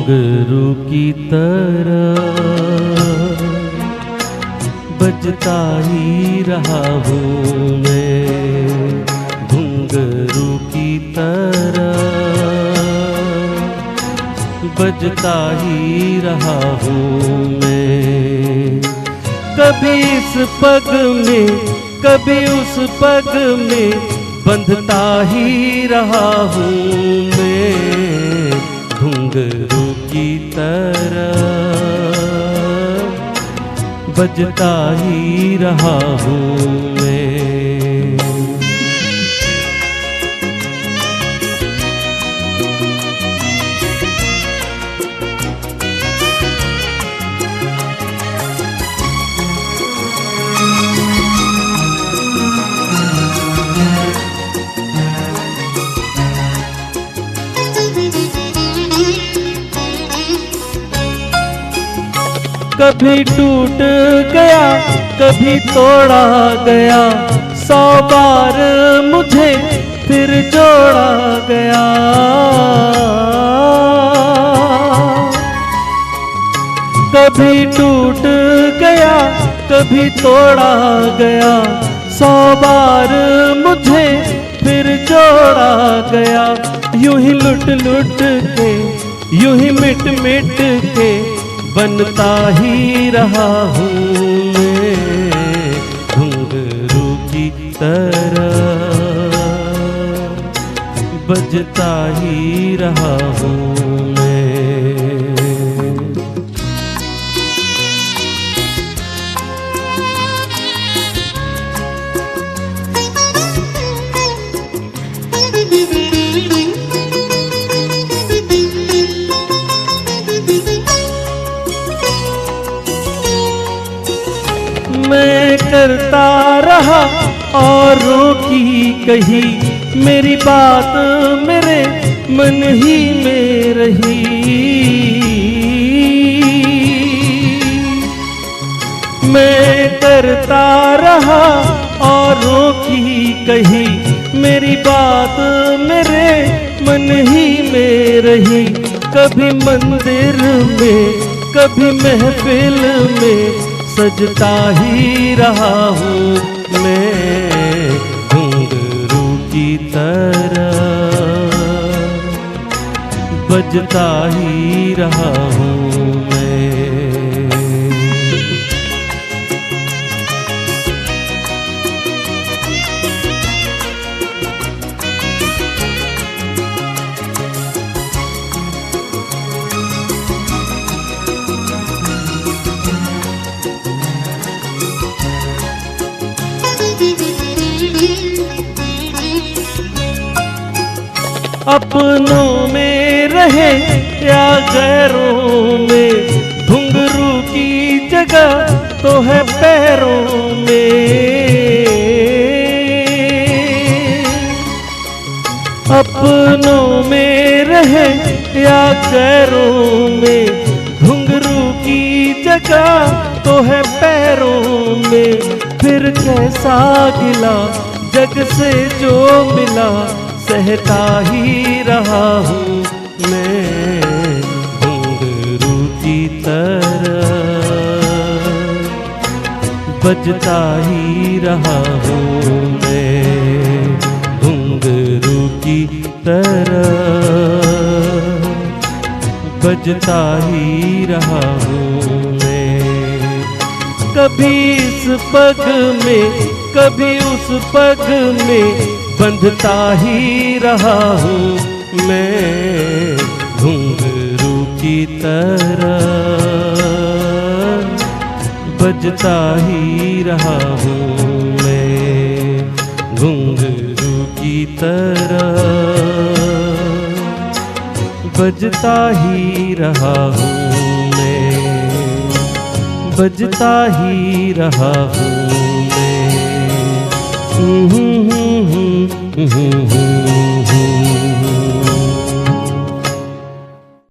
घुंघरू की तरह बजता ही रहा हूँ मैं, घुंघरू की तरह बजता ही रहा हूँ मैं। कभी इस पग में कभी उस पग में बंधता ही रहा हूँ मैं, घुंघरू की तरह बजता ही रहा हूँ मैं। कभी टूट गया कभी तोड़ा गया, 100 बार मुझे फिर जोड़ा गया। कभी टूट गया कभी तोड़ा गया, 100 बार मुझे फिर जोड़ा गया। यूं ही लुट लुट के यूं ही मिट मिट के बनता ही रहा हूँ मैं, घुंघरू की तरह बजता ही रहा हूँ मैं। मैं करता रहा औरों की कही, मेरी बात मेरे मन ही में रही। मैं करता रहा औरों की कही, मेरी बात मेरे मन ही में रही। कभी मंदिर में कभी महफिल में सजता ही रहा हूँ मैं, घुंघरू की तरह बजता ही रहा हूँ मैं। अपनों में रहे या गैरों में, घुंघरू की जगह तो है पैरों में। अपनों में रहे या गैरों में, घुंघरू की जगह तो है पैरों में। फिर कैसा गिला जग से जो मिला, सहता ही रहा हूँ मैं, घुंघरू की तरह बजता ही रहा हूँ मैं, घुंघरू की तरह बजता ही रहा हूँ मैं। कभी इस पग में कभी उस पग में बंधता ही रहा हूँ मैं, घुंघरू की तरह बजता ही रहा हूँ मैं, घुंघरू की तरह बजता ही रहा हूँ मैं, बजता ही रहा हूँ मैं।